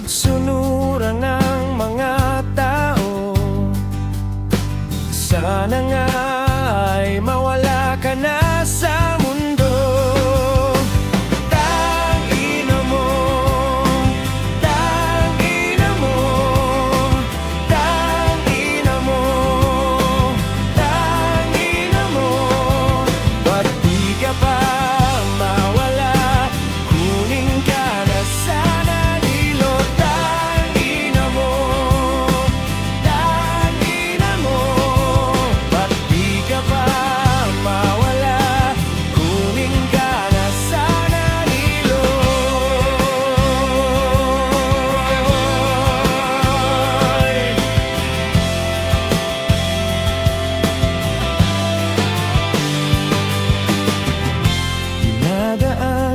sunod-sunuran ng mga tao. Sana nga ay mawala ka na sa mundo. Tangina mo, tangina mo, tangina mo, tangina mo. Ba't di ka pa mawala? Kunin ka na sana nilo. Tangina mo, tangina mo. Ba't di ka pa mawala? Kunin ka na sana nilo. Dinadaan